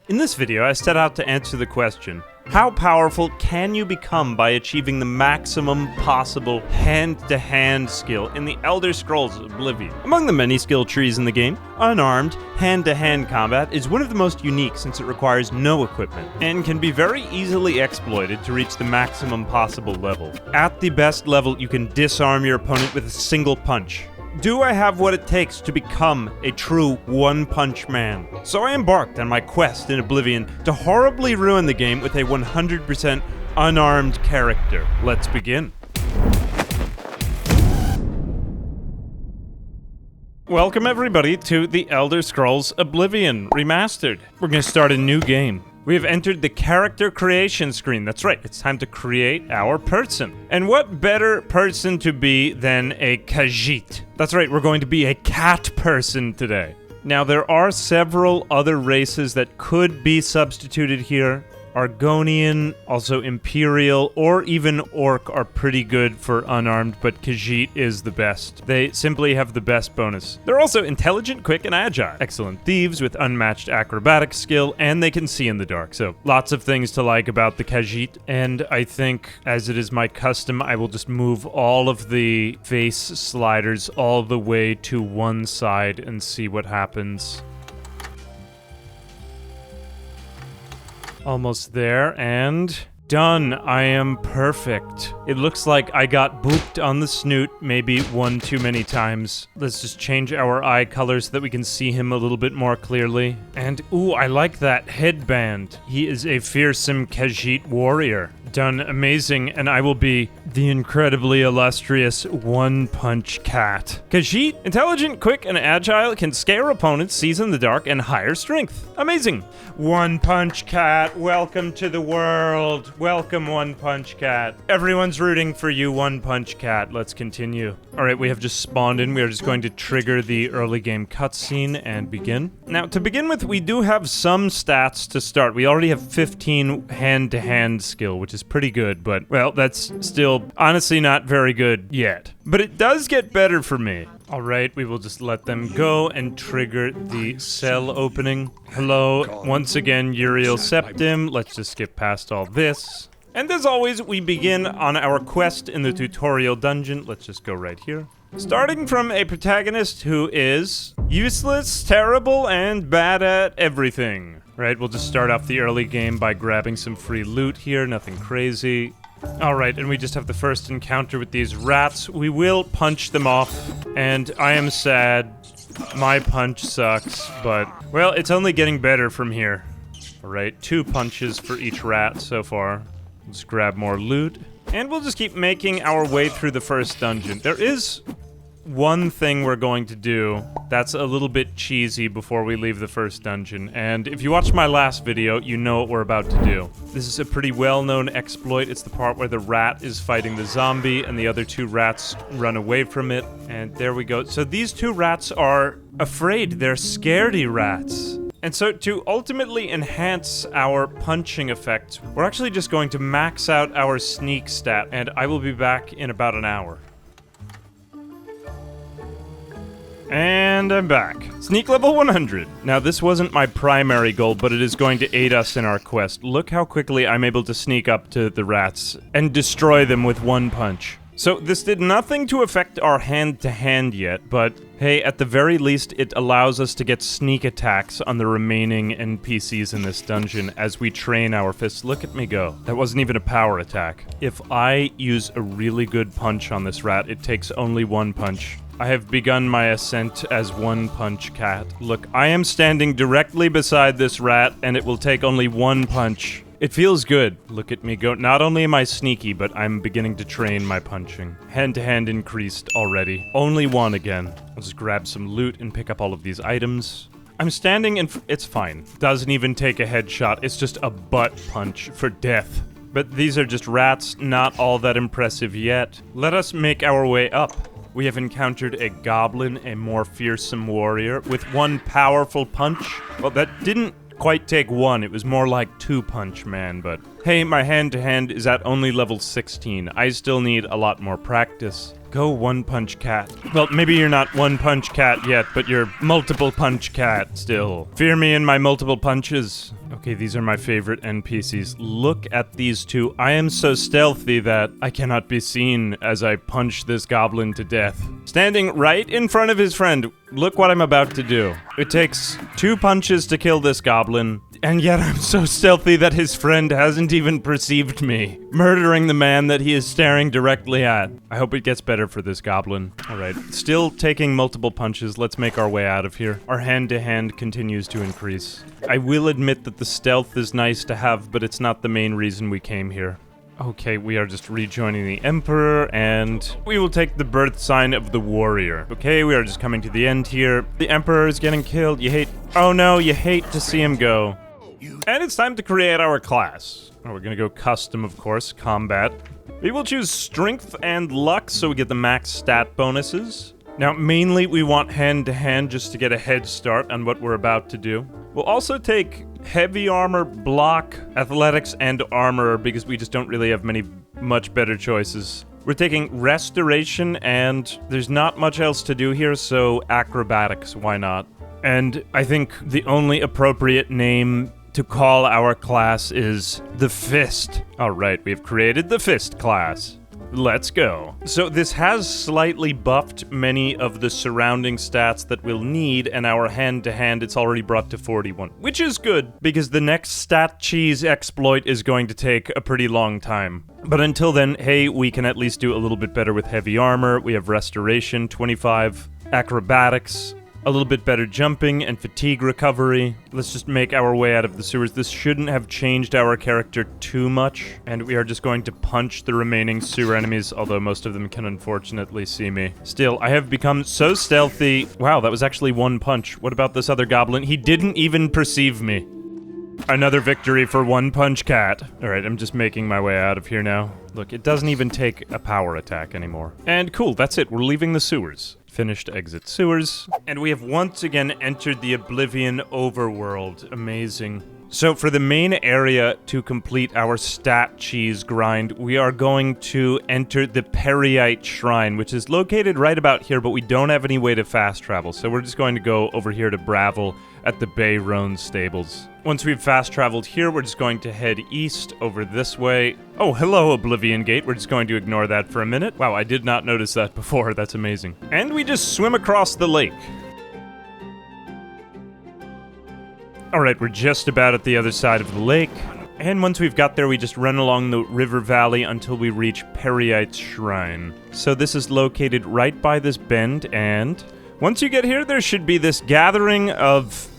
In this video, I set out to answer the question, how powerful can you become by achieving the maximum possible hand-to-hand skill in the Elder Scrolls Oblivion? Among the many skill trees in the game, Unarmed hand-to-hand combat is one of the most unique since it requires no equipment, and can be very easily exploited to reach the maximum possible level. At the best level, you can disarm your opponent with a single punch. Do I have what it takes to become a true one-punch man? So I embarked on my quest in Oblivion to horribly ruin the game with a 100% unarmed character. Let's begin. Welcome everybody to the Elder Scrolls Oblivion Remastered. We're gonna start a new game. We have entered the character creation screen. That's right, it's time to create our person. And what better person to be than a Khajiit? That's right, we're going to be a cat person today. Now, there are several other races that could be substituted here. Argonian, also Imperial, or even Orc are pretty good for unarmed, but Khajiit is the best. They simply have the best bonus. They're also intelligent, quick, and agile. Excellent thieves with unmatched acrobatic skill, and they can see in the dark. So, lots of things to like about the Khajiit, and I think, as it is my custom, I will just move all of the face sliders all the way to one side and see what happens. Almost there, and done. I am perfect. It looks like I got booped on the snoot maybe one too many times. Let's just change our eye color so that we can see him a little bit more clearly. And, ooh, I like that headband. He is a fearsome Khajiit warrior. Done. Amazing, and I will be the incredibly illustrious one-punch cat. Khajiit, intelligent, quick, and agile, can scare opponents, sees in the dark, and higher strength. Amazing. One-punch cat, welcome to the world. Welcome, one-punch cat. Everyone's rooting for you, one-punch cat. Let's continue. Alright, we have just spawned in. We are just going to trigger the early game cutscene and begin. Now, to begin with, we do have some stats to start. We already have 15 hand-to-hand skill, which is pretty good, but, well, that's still honestly not very good yet. But it does get better for me. Alright, we will just let them go and trigger the cell opening. Hello, once again, Uriel Septim. Let's just skip past all this. And as always, we begin on our quest in the tutorial dungeon. Let's just go right here. Starting from a protagonist who is useless, terrible, and bad at everything. Right, we'll just start off the early game by grabbing some free loot here, nothing crazy. Alright, and we just have the first encounter with these rats. We will punch them off, and I am sad. My punch sucks, but, well, it's only getting better from here. Alright, 2 punches for each rat so far. Let's grab more loot. And we'll just keep making our way through the first dungeon. There is one thing we're going to do that's a little bit cheesy before we leave the first dungeon, and if you watched my last video, you know what we're about to do. This is a pretty well-known exploit. It's the part where the rat is fighting the zombie and the other 2 rats run away from it, and there we go. So these 2 rats are afraid. They're scaredy rats. And so to ultimately enhance our punching effect, we're actually just going to max out our sneak stat, and I will be back in about an hour. And I'm back. Sneak level 100. Now, this wasn't my primary goal, but it is going to aid us in our quest. Look how quickly I'm able to sneak up to the rats and destroy them with one punch. So, this did nothing to affect our hand-to-hand yet, but hey, at the very least, it allows us to get sneak attacks on the remaining NPCs in this dungeon as we train our fists. Look at me go. That wasn't even a power attack. If I use a really good punch on this rat, it takes only 1 punch. I have begun my ascent as one-punch cat. Look, I am standing directly beside this rat, and it will take only 1 punch. It feels good. Look at me go. Not only am I sneaky, but I'm beginning to train my punching. Hand-to-hand increased already. Only 1 again. I'll just grab some loot and pick up all of these items. I'm standing in it's fine. Doesn't even take a headshot. It's just a butt punch for death. But these are just rats, not all that impressive yet. Let us make our way up. We have encountered a goblin, a more fearsome warrior, with 1 powerful punch. Well, that didn't quite take 1, it was more like 2 punch man, but hey, my hand-to-hand is at only level 16. I still need a lot more practice. Go One Punch Cat. Well, maybe you're not One Punch Cat yet, but you're Multiple Punch Cat still. Fear me in my multiple punches. Okay, these are my favorite NPCs. Look at these two. I am so stealthy that I cannot be seen as I punch this goblin to death. Standing right in front of his friend. Look what I'm about to do. It takes 2 punches to kill this goblin, and yet I'm so stealthy that his friend hasn't even perceived me, murdering the man that he is staring directly at. I hope it gets better for this goblin. Alright, still taking multiple punches. Let's make our way out of here. Our hand-to-hand continues to increase. I will admit that the stealth is nice to have, but it's not the main reason we came here. Okay, we are just rejoining the Emperor, and we will take the birth sign of the warrior. Okay, we are just coming to the end here. The Emperor is getting killed. Oh no, you hate to see him go. And it's time to create our class. Oh, we're gonna go custom, of course, combat. We will choose strength and luck, so we get the max stat bonuses. Now, mainly we want hand-to-hand just to get a head start on what we're about to do. We'll also take heavy armor, block, athletics, and armor because we just don't really have much better choices. We're taking restoration, and there's not much else to do here, so acrobatics, why not? And I think the only appropriate name to call our class is the Fist. Alright, we've created the Fist class. Let's go. So this has slightly buffed many of the surrounding stats that we'll need, and our hand-to-hand it's already brought to 41, which is good, because the next stat cheese exploit is going to take a pretty long time. But until then, hey, we can at least do a little bit better with heavy armor. We have restoration, 25, acrobatics, a little bit better jumping, and fatigue recovery. Let's just make our way out of the sewers. This shouldn't have changed our character too much, and we are just going to punch the remaining sewer enemies, although most of them can unfortunately see me. Still, I have become so stealthy. Wow, that was actually 1 punch. What about this other goblin? He didn't even perceive me. Another victory for One Punch Cat. Alright, I'm just making my way out of here now. Look, it doesn't even take a power attack anymore. And cool, that's it. We're leaving the sewers. Finished exit sewers. And we have once again entered the Oblivion overworld. Amazing. So for the main area to complete our stat cheese grind, we are going to enter the Periite Shrine, which is located right about here, but we don't have any way to fast travel. So we're just going to go over here to Bravel at the Bay Roan Stables. Once we've fast traveled here, we're just going to head east over this way. Oh, hello, Oblivion Gate. We're just going to ignore that for a minute. Wow, I did not notice that before. That's amazing. And we just swim across the lake. Alright, we're just about at the other side of the lake. And once we've got there, we just run along the river valley until we reach Periite's Shrine. So this is located right by this bend, and once you get here, there should be this gathering of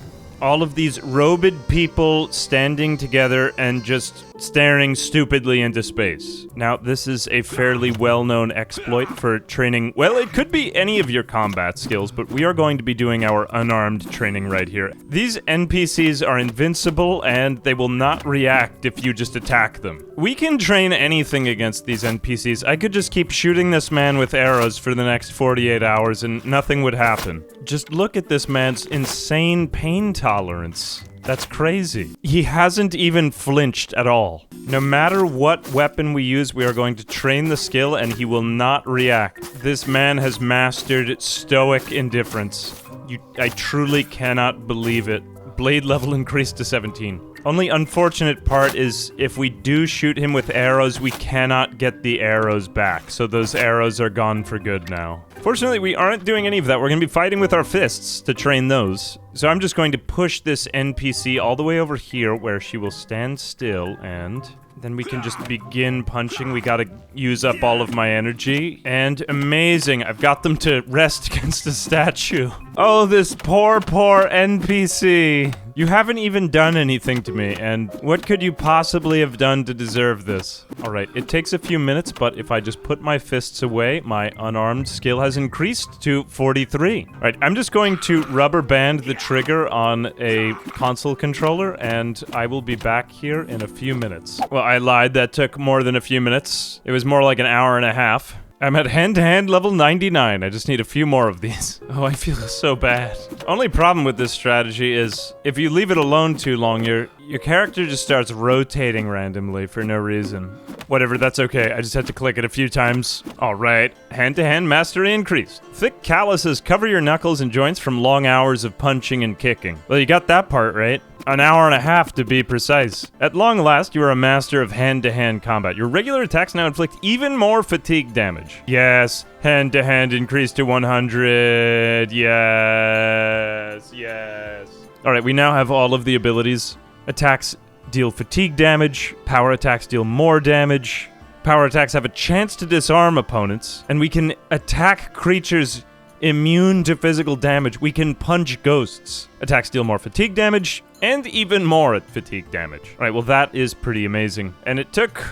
all of these robed people standing together and just staring stupidly into space. Now, this is a fairly well-known exploit for training. Well, it could be any of your combat skills, but we are going to be doing our unarmed training right here. These NPCs are invincible, and they will not react if you just attack them. We can train anything against these NPCs. I could just keep shooting this man with arrows for the next 48 hours, and nothing would happen. Just look at this man's insane pain tolerance. That's crazy. He hasn't even flinched at all. No matter what weapon we use, we are going to train the skill and he will not react. This man has mastered stoic indifference. I truly cannot believe it. Blade level increased to 17. Only unfortunate part is if we do shoot him with arrows, we cannot get the arrows back. So those arrows are gone for good now. Fortunately, we aren't doing any of that. We're going to be fighting with our fists to train those. So I'm just going to push this NPC all the way over here where she will stand still, and then we can just begin punching. We gotta use up all of my energy. And amazing, I've got them to rest against a statue. Oh, this poor, poor NPC. You haven't even done anything to me, and what could you possibly have done to deserve this? Alright, it takes a few minutes, but if I just put my fists away, my unarmed skill has increased to 43. Alright, I'm just going to rubber band the trigger on a console controller, and I will be back here in a few minutes. Well, I lied, that took more than a few minutes. It was more like an hour and a half. I'm at hand-to-hand level 99. I just need a few more of these. Oh, I feel so bad. Only problem with this strategy is if you leave it alone too long, your character just starts rotating randomly for no reason. Whatever, that's okay. I just had to click it a few times. Alright, hand-to-hand mastery increased. Thick calluses cover your knuckles and joints from long hours of punching and kicking. Well, you got that part right. An hour and a half to be precise. At long last, you are a master of hand-to-hand combat. Your regular attacks now inflict even more fatigue damage. Yes, hand-to-hand increased to 100. Yes, yes. Alright, we now have all of the abilities. Attacks deal fatigue damage, power attacks deal more damage, power attacks have a chance to disarm opponents, and we can attack creatures immune to physical damage. We can punch ghosts. Attacks deal more fatigue damage, and even more fatigue damage. Alright, well that is pretty amazing. And it took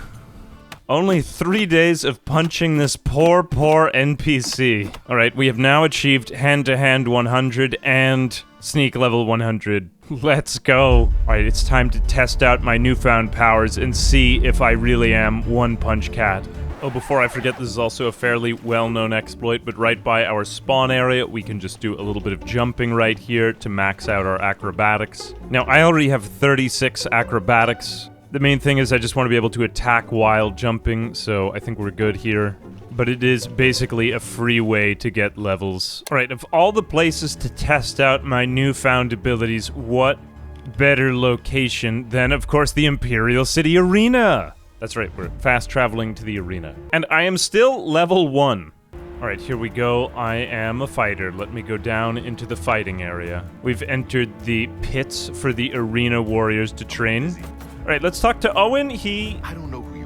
only 3 days of punching this poor NPC. Alright, we have now achieved hand-to-hand 100 and sneak level 100. Let's go. Alright, it's time to test out my newfound powers and see if I really am One Punch Cat. Oh, before I forget, this is also a fairly well-known exploit, but right by our spawn area, we can just do a little bit of jumping right here to max out our acrobatics. Now, I already have 36 acrobatics. The main thing is I just want to be able to attack while jumping, so I think we're good here. But it is basically a free way to get levels. Alright, of all the places to test out my newfound abilities, what better location than, of course, the Imperial City Arena? That's right, we're fast traveling to the arena. And I am still level 1. Alright, here we go. I am a fighter. Let me go down into the fighting area. We've entered the pits for the arena warriors to train. Alright, let's talk to Owen. He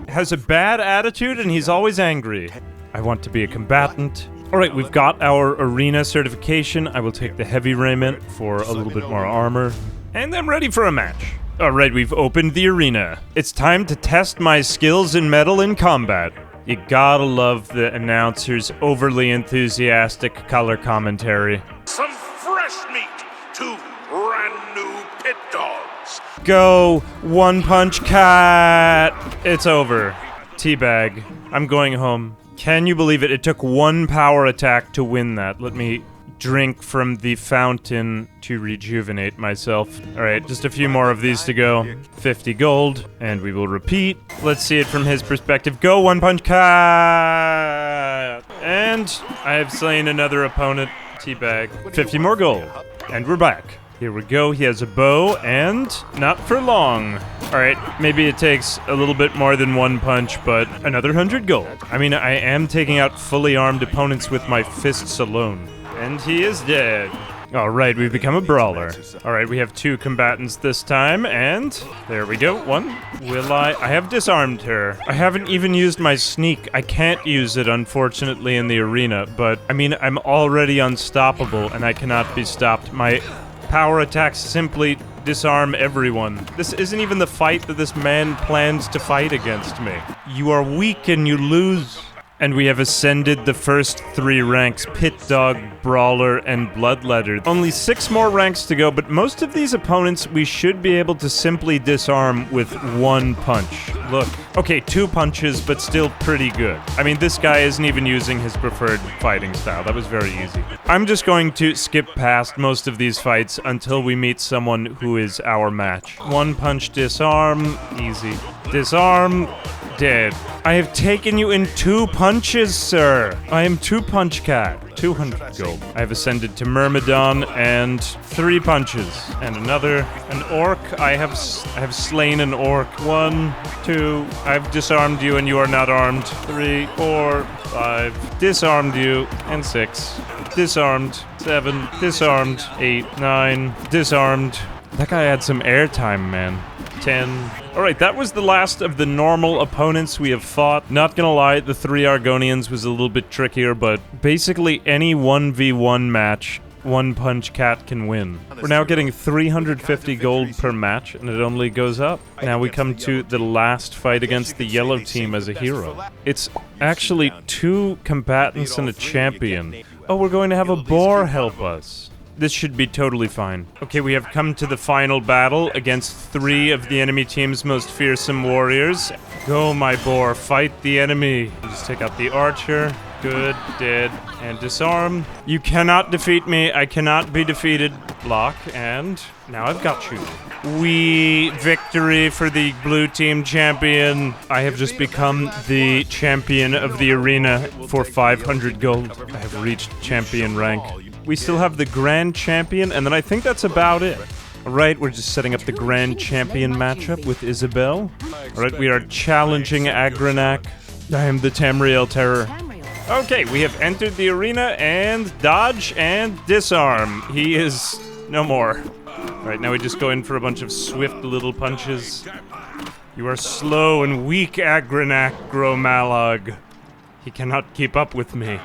has a bad attitude and he's always angry. I want to be a combatant. Alright, we've got our arena certification. I will take the heavy raiment for a little bit more armor. And I'm ready for a match. Alright, we've opened the arena. It's time to test my skills in metal in combat. You gotta love the announcer's overly enthusiastic color commentary. Some fresh meat, 2 brand new pit dogs. Go, One Punch Cat! It's over. Teabag. I'm going home. Can you believe it? It took 1 power attack to win that. Let me drink from the fountain to rejuvenate myself. Alright, just a few more of these to go. 50 gold, and we will repeat. Let's see it from his perspective. Go, One Punch Cat! And I have slain another opponent. Teabag. 50 more gold. And we're back. Here we go, he has a bow, and not for long. Alright, maybe it takes a little bit more than 1 punch, but another 100 gold. I mean, I am taking out fully armed opponents with my fists alone. And he is dead. Alright, we've become a brawler. Alright, we have 2 combatants this time, and there we go, 1. I have disarmed her. I haven't even used my sneak. I can't use it, unfortunately, in the arena, but, I mean, I'm already unstoppable, and I cannot be stopped. My power attacks simply disarm everyone. This isn't even the fight that this man plans to fight against me. You are weak and you lose. And we have ascended the first 3 ranks, Pit Dog, Brawler, and Bloodletter. Only 6 more ranks to go, but most of these opponents we should be able to simply disarm with 1 punch. Look. Okay, 2 punches, but still pretty good. I mean, this guy isn't even using his preferred fighting style. That was very easy. I'm just going to skip past most of these fights until we meet someone who is our match. 1 punch disarm, easy. Disarm, dead. I have taken you in 2 punches, sir. I am 2 Punch Cat. 200 gold. I have ascended to Myrmidon and 3 punches. And another. An orc. I have slain an orc. 1, 2. I've disarmed you and you are not armed. 3, 4, 5. Disarmed you. And 6. Disarmed. 7. Disarmed. 8, 9. Disarmed. That guy had some airtime, man. 10. Alright, that was the last of the normal opponents we have fought. Not gonna lie, the 3 Argonians was a little bit trickier, but basically any 1v1 match, One Punch Cat can win. We're now getting 350 gold per match, and it only goes up. Now we come to the last fight against the yellow team as a hero. It's actually 2 combatants and a champion. Oh, we're going to have a boar help us. This should be totally fine. Okay, we have come to the final battle against 3 of the enemy team's most fearsome warriors. Go, my boar, fight the enemy. Just take out the archer. Good, dead, and disarm. You cannot defeat me. I cannot be defeated. Block, and now I've got you. Victory for the blue team champion. I have just become the champion of the arena for 500 gold. I have reached champion rank. We still have the grand champion, and then I think that's about it. Alright, we're just setting up the grand champion matchup with Isabel. Alright, we are challenging Agranak. I am the Tamriel Terror. Okay, we have entered the arena, and dodge and disarm. He is no more. Alright, now we just go in for a bunch of swift little punches. You are slow and weak, Agranak Gromalog. He cannot keep up with me.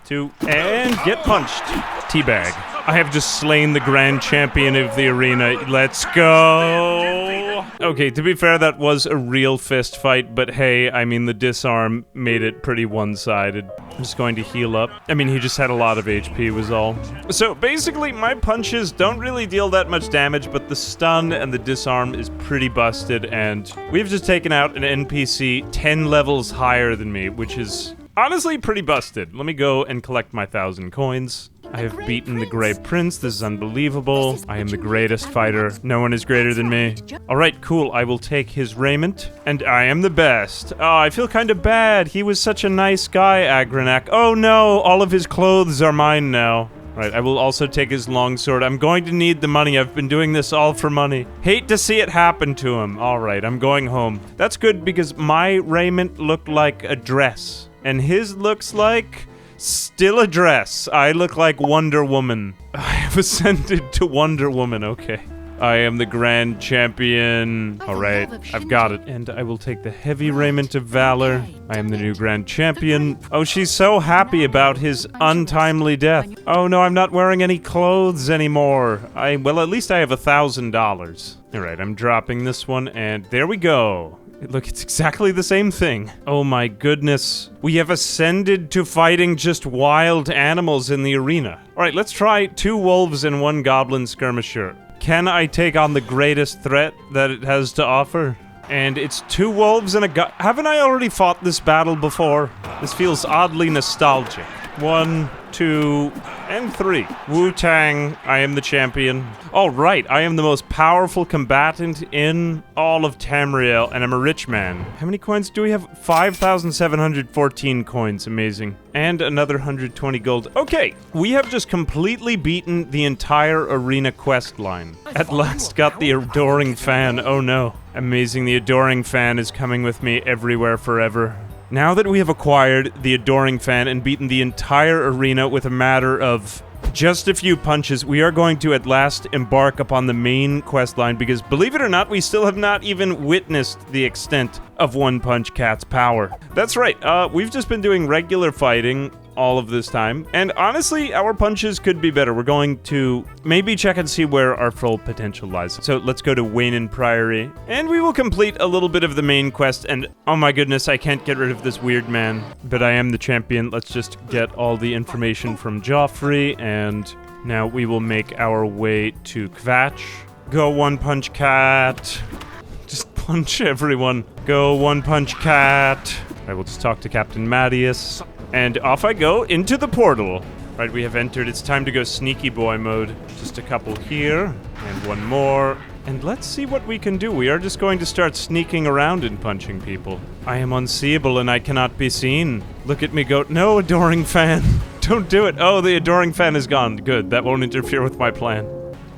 And get punched. Teabag. I have just slain the grand champion of the arena. Let's go! Okay, to be fair, that was a real fist fight, but hey, I mean, the disarm made it pretty one-sided. I'm just going to heal up. I mean, he just had a lot of HP was all. So basically, my punches don't really deal that much damage, but the stun and the disarm is pretty busted, and we've just taken out an NPC 10 levels higher than me, which is honestly pretty busted. Let me go and collect my 1,000 coins. I have beaten the Grey Prince. This is unbelievable. I am the greatest fighter. No one is greater than me. Alright, cool. I will take his raiment. And I am the best. Oh, I feel kind of bad. He was such a nice guy, Agranak. Oh no, all of his clothes are mine now. Right, I will also take his longsword. I'm going to need the money. I've been doing this all for money. Hate to see it happen to him. Alright, I'm going home. That's good because my raiment looked like a dress. And his looks like still a dress. I look like Wonder Woman. I have ascended to Wonder Woman, okay. I am the grand champion. Alright, I've got it. And I will take the heavy raiment of valor. I am the new grand champion. Oh, she's so happy about his untimely death. Oh no, I'm not wearing any clothes anymore. Well, at least I have $1,000. Alright, I'm dropping this one, and there we go. Look, it's exactly the same thing. Oh my goodness. We have ascended to fighting just wild animals in the arena. Alright, let's try 2 wolves and 1 goblin skirmisher. Can I take on the greatest threat that it has to offer? And it's 2 wolves and a haven't I already fought this battle before? This feels oddly nostalgic. 1, 2, and 3. Wu-Tang, I am the champion. All right, I am the most powerful combatant in all of Tamriel, and I'm a rich man. How many coins do we have? 5,714 coins, amazing. And another 120 gold. Okay, we have just completely beaten the entire arena quest line. At last got the adoring fan, oh no. Amazing, the adoring fan is coming with me everywhere forever. Now that we have acquired the adoring fan and beaten the entire arena with a matter of just a few punches, we are going to at last embark upon the main quest line because, believe it or not, we still have not even witnessed the extent of One Punch Cat's power. That's right, we've just been doing regular fighting all of this time, and honestly, our punches could be better. We're going to maybe check and see where our full potential lies. So let's go to Wayne Priory, and we will complete a little bit of the main quest, and oh my goodness, I can't get rid of this weird man, but I am the champion. Let's just get all the information from Joffrey, and now we will make our way to Kvatch. Go One Punch Cat. Just punch everyone. Go One Punch Cat. I will just talk to Captain Mattias. And off I go into the portal. Right, we have entered. It's time to go sneaky boy mode. Just a couple here, and 1 more. And let's see what we can do. We are just going to start sneaking around and punching people. I am unseeable and I cannot be seen. Look at me go. No, adoring fan. Don't do it. Oh, the adoring fan is gone. Good, that won't interfere with my plan.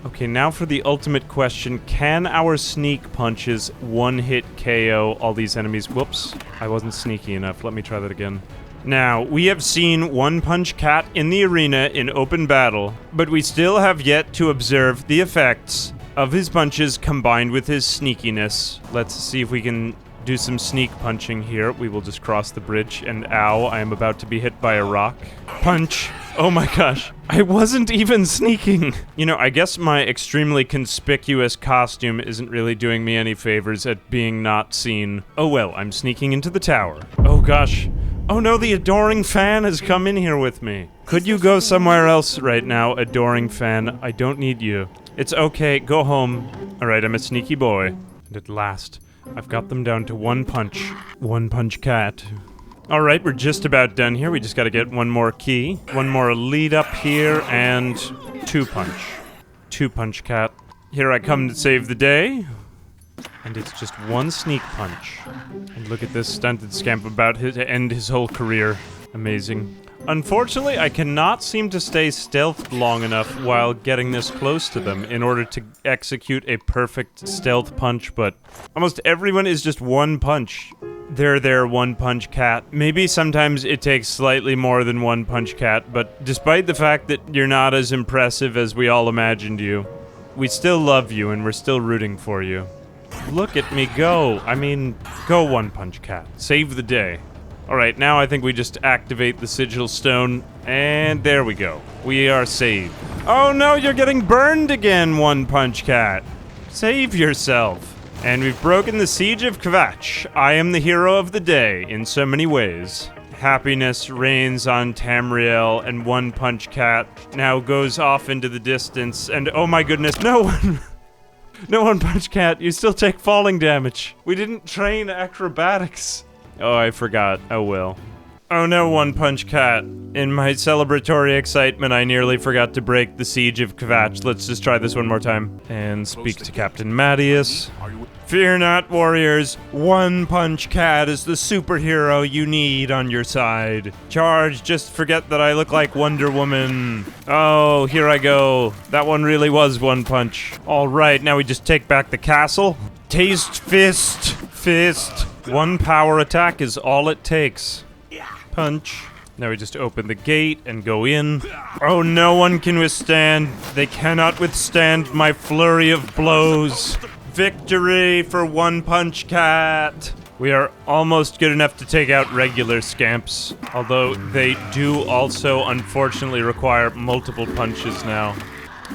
Okay, now for the ultimate question. Can our sneak punches one-hit KO all these enemies? Whoops, I wasn't sneaky enough. Let me try that again. Now, we have seen One Punch Cat in the arena in open battle, but we still have yet to observe the effects of his punches combined with his sneakiness. Let's see if we can do some sneak punching here. We will just cross the bridge, and ow, I am about to be hit by a rock. Punch! Oh my gosh, I wasn't even sneaking! You know, I guess my extremely conspicuous costume isn't really doing me any favors at being not seen. Oh well, I'm sneaking into the tower. Oh gosh. Oh no, the adoring fan has come in here with me. Could you go somewhere else right now, adoring fan? I don't need you. It's okay, go home. Alright, I'm a sneaky boy. And at last, I've got them down to 1 punch. 1 Punch Cat. All right, we're just about done here. We just got to get one more key. One more lead up here, and 2-punch. 2-punch cat. Here I come to save the day. And it's just one sneak punch. And look at this stunted scamp about to end his whole career. Amazing. Unfortunately, I cannot seem to stay stealthed long enough while getting this close to them in order to execute a perfect stealth punch, but almost everyone is just one punch. They're their one-punch cat. Maybe sometimes it takes slightly more than one-punch cat, but despite the fact that you're not as impressive as we all imagined you, we still love you and we're still rooting for you. Look at me go. I mean, go one-punch cat. Save the day. Alright, now I think we just activate the sigil stone, and there we go. We are saved. Oh no, you're getting burned again, one-punch cat. Save yourself. And we've broken the siege of Kvatch. I am the hero of the day in so many ways. Happiness reigns on Tamriel, and One Punch Cat now goes off into the distance, and oh my goodness, no one... No One Punch Cat, you still take falling damage. We didn't train acrobatics. Oh, I forgot. Oh well. Oh no, One Punch Cat. In my celebratory excitement, I nearly forgot to break the siege of Kvatch. Let's just try this one more time. And speak to Captain Mattias. Fear not, warriors. One Punch Cat is the superhero you need on your side. Charge, just forget that I look like Wonder Woman. Oh, here I go. That one really was one punch. All right, now we just take back the castle. Taste fist. Fist. One power attack is all it takes. Punch. Now we just open the gate and go in. Oh, no one can withstand. They cannot withstand my flurry of blows. Victory for One Punch Cat. We are almost good enough to take out regular scamps, although they do also unfortunately require multiple punches now.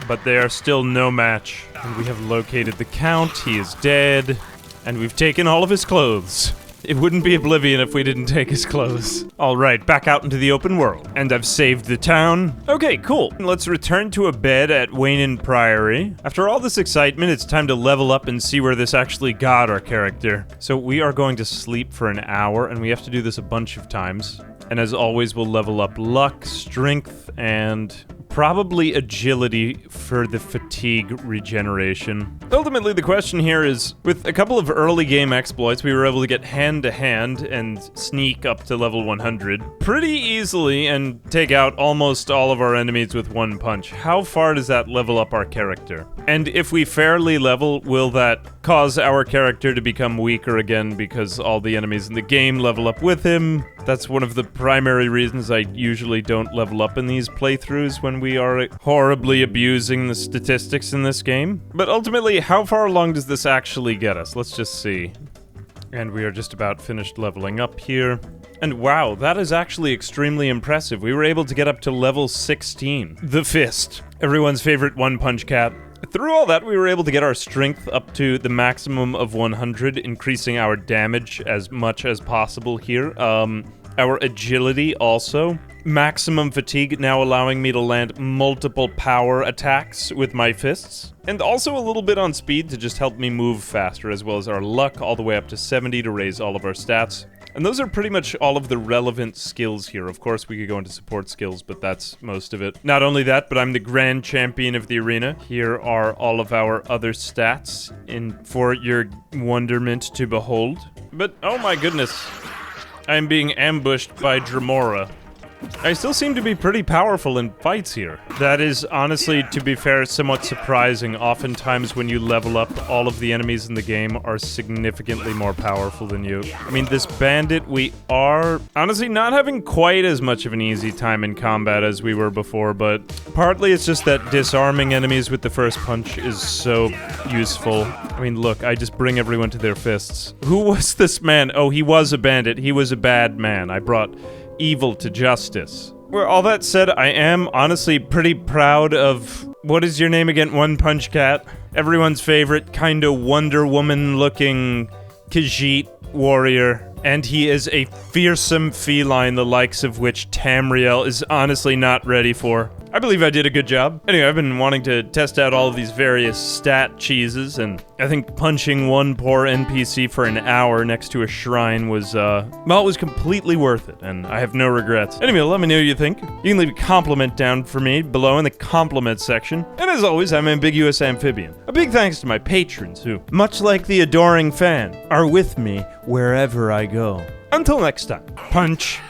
But they are still no match. And we have located the Count. He is dead. And we've taken all of his clothes. It wouldn't be Oblivion if we didn't take his clothes. Alright, back out into the open world. And I've saved the town. Okay, cool. Let's return to a bed at Wayne Priory. After all this excitement, it's time to level up and see where this actually got our character. So we are going to sleep for an hour, and we have to do this a bunch of times. And as always, we'll level up luck, strength, and probably agility for the fatigue regeneration. Ultimately, the question here is, with a couple of early game exploits, we were able to get hand-to-hand and sneak up to level 100 pretty easily and take out almost all of our enemies with one punch. How far does that level up our character? And if we fairly level, will that cause our character to become weaker again because all the enemies in the game level up with him? That's one of the primary reasons I usually don't level up in these playthroughs when we are horribly abusing the statistics in this game. But ultimately, how far along does this actually get us? Let's just see. And we are just about finished leveling up here. And wow, that is actually extremely impressive. We were able to get up to level 16. The Fist. Everyone's favorite One Punch Cat. Through all that, we were able to get our strength up to the maximum of 100, increasing our damage as much as possible here. Our agility also. Maximum fatigue now allowing me to land multiple power attacks with my fists. And also a little bit on speed to just help me move faster, as well as our luck all the way up to 70 to raise all of our stats. And those are pretty much all of the relevant skills here. Of course, we could go into support skills, but that's most of it. Not only that, but I'm the grand champion of the arena. Here are all of our other stats for your wonderment to behold. But, oh my goodness, I'm being ambushed by Dremora. I still seem to be pretty powerful in fights here. That is, honestly, to be fair, somewhat surprising. Oftentimes when you level up, all of the enemies in the game are significantly more powerful than you. I mean, this bandit, we are honestly not having quite as much of an easy time in combat as we were before, but partly it's just that disarming enemies with the first punch is so useful. I mean, look, I just bring everyone to their fists. Who was this man? Oh, he was a bandit. He was a bad man. I brought evil to justice. Well, all that said, I am honestly pretty proud of... What is your name again? One Punch Cat? Everyone's favorite kinda Wonder Woman looking Khajiit warrior. And he is a fearsome feline, the likes of which Tamriel is honestly not ready for. I believe I did a good job. Anyway, I've been wanting to test out all of these various stat cheeses, and I think punching one poor NPC for an hour next to a shrine was, it was completely worth it, and I have no regrets. Anyway, let me know what you think. You can leave a compliment down for me below in the compliment section. And as always, I'm Ambiguous Amphibian. A big thanks to my patrons who, much like the adoring fan, are with me wherever I go. Until next time, punch.